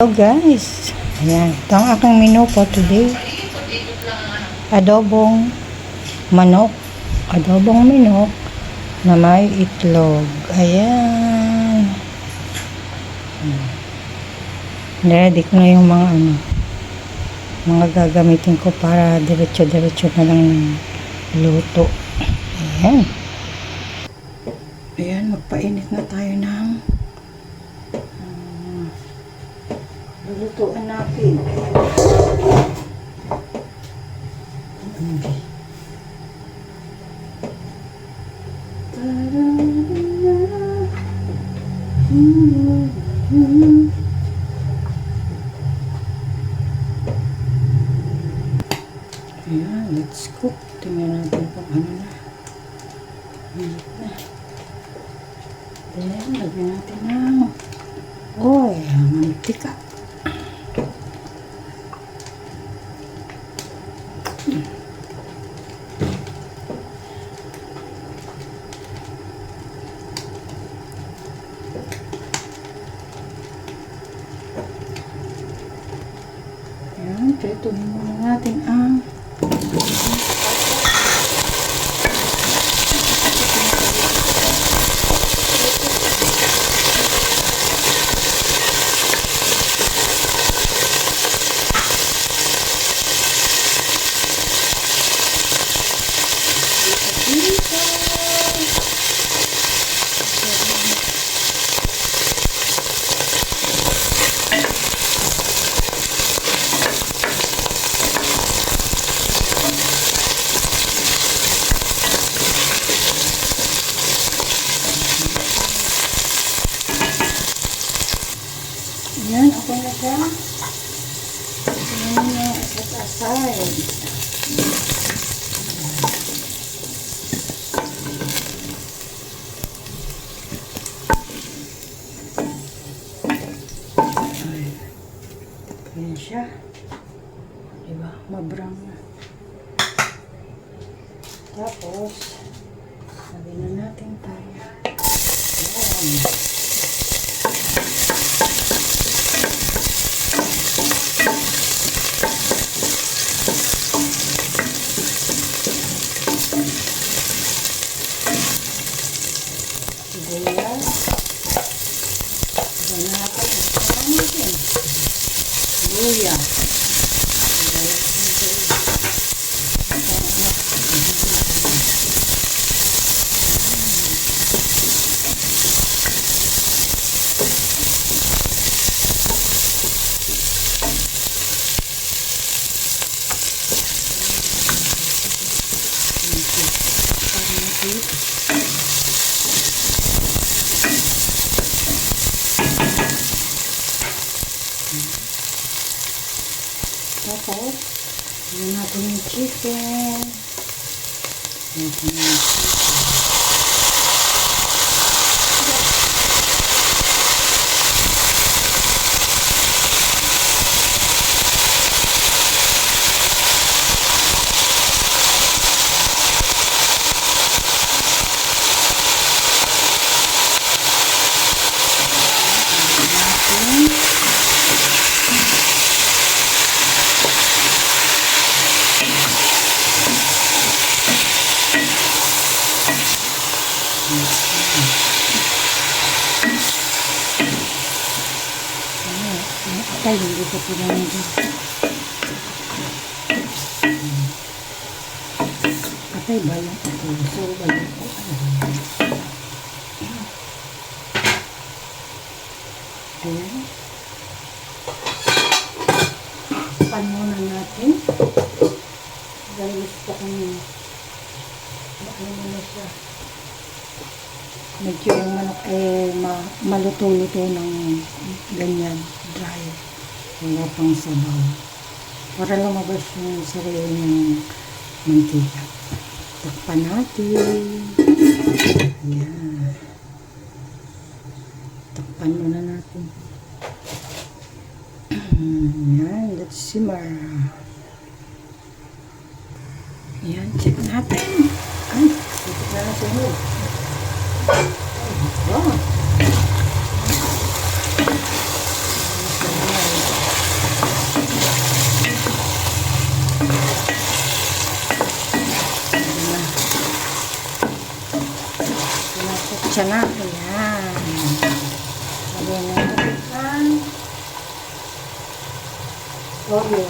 So guys, ayan, ito ang aking menu for today. Adobong manok. Adobong manok na may itlog. Ayan. Ready ko na yung mga gagamitin ko para diretso-diretso na lang ng luto. Ayan. Ayan, magpainit na tayo ng lulutuan natin. Ayan, let's cook. Tingnan natin kung ano na. Then, lagyan natin ng oil, mantika. Ayan, prituhin muna natin ang yan, okay na siya. Yan na, set aside. Yan siya. Diba? Mabrang na. Tapos, lagyan na natin tayo. Yan. Sibuyas. Lagyan natin ang natin. Luya. Tapos, yun natin yung chicken. Ay, hindi ko pinanong dyan. Patay ba yung puso ba yung ayan. Pan muna natin. Dahil gusto kong ano muna siya. Medyo yung manok maluto-luto ng ganyan, dry. Wala pang sabaw. Para lumabas yung sarili ng mantika. Takpan natin. Ayan. Takpan muna natin. Ayan, let's simmer. Ayan, check natin. Ay, dito na lang sunod. Wow. siya na. Ayan. Lagyan na natin ang toyo.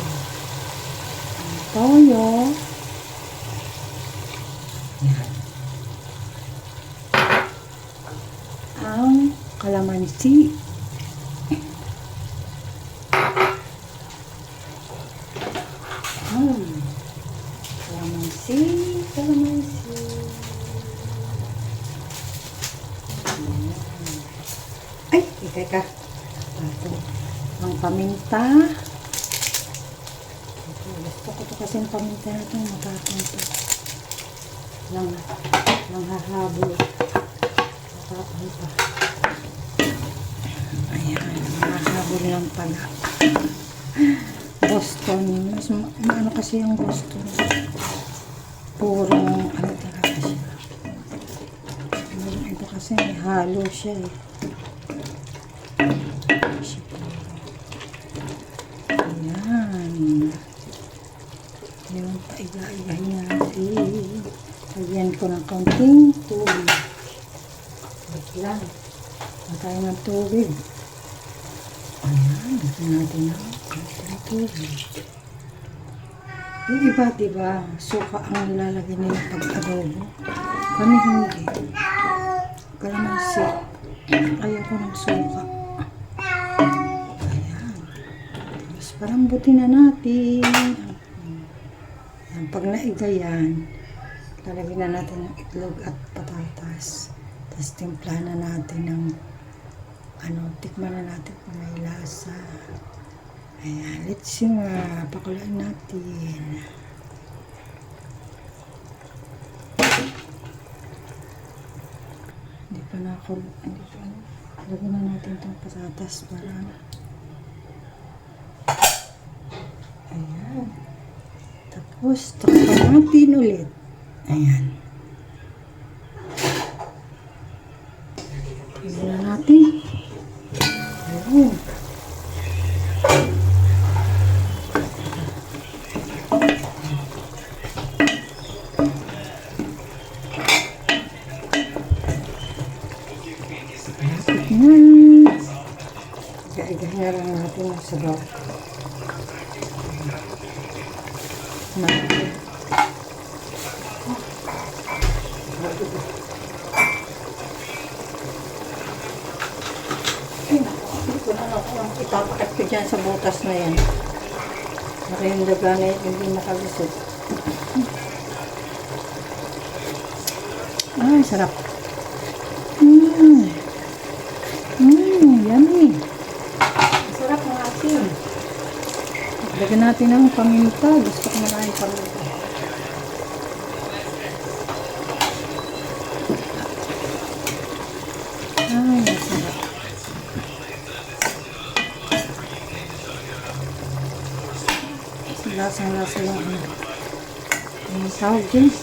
Toyo. Ayan. Ang kalamansi. Kalamansi. Kalamansi. Ay, teka. Ito. Ang paminta. Ito, gusto ko ito kasi ang paminta na ito. Matapang ito. Lang hahabol. Matapang pa. Ayan. Hahabol lang pala. Boston. Mas ano kasi yung Boston. Puro ano talaga siya. Ito kasi may halo siya eh. Ayan. Ayan, paiga-igahin natin. Lagyan ko ng kaunting tubig. Wait lang. Matay ng tubig. Ayan, lagyan natin ng kaunting tubig. Yung iba, diba, suka ang nilalagay nila pag-adobo. Kami hindi. Kalamansi. Ayaw ko ng suka. Ayan. Tapos palambutin na natin. Ayan. Pag naiga yan, lalagyan na natin ng itlog at patatas. Tapos timpla na natin ng tikman na natin kung may lasa. Ayan, let's see nga. Pakulain natin. Hindi pa na ako, lagyan na natin itong patatas para ayan. Tapos, takpan natin ulit. Ayan. Lagyan na natin. Ayan. Igahin na lang natin ang sabaw. Itapakat ko dyan sa butas na yan. Para yung daga na yan hindi makalusot. Ay, sarap. Yummy. Sarap ng asin. Lagyan natin ng paminta. Gusto ko maraming paminta. Ay, masarap. Lasang-lasa yung yung tawag dyan.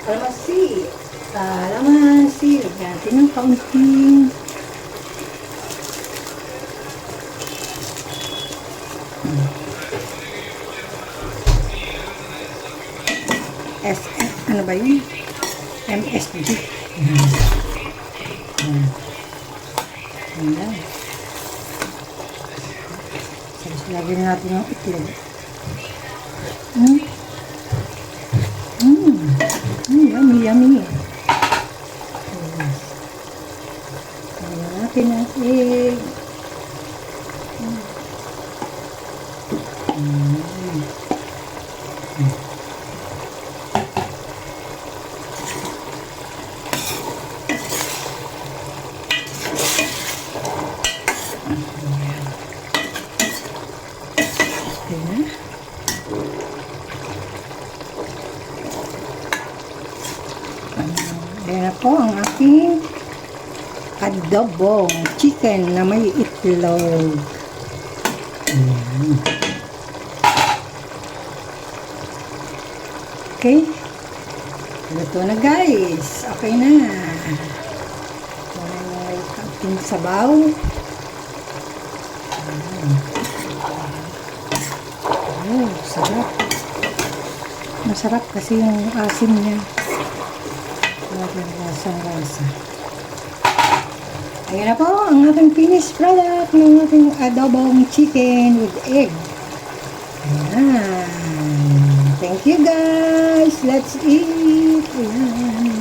Kalamansi. Kalamansi. Lagyan natin ng kaunting ano ba yun? MSG. Ayan. Tapos lagyan natin yung itlog. Yummy, yummy. Lagyan natin ang egg. Ayan na po ang aking adobong chicken na may itlog. Okay. Luto na guys. Okay na. May kaunting sabaw. Sarap. Masarap kasi yung asim niya. ating lasang-lasa. Ayan na po ang ating finished product ng ating adobong chicken with egg. Ayan. Thank you guys. Let's eat. Ayan.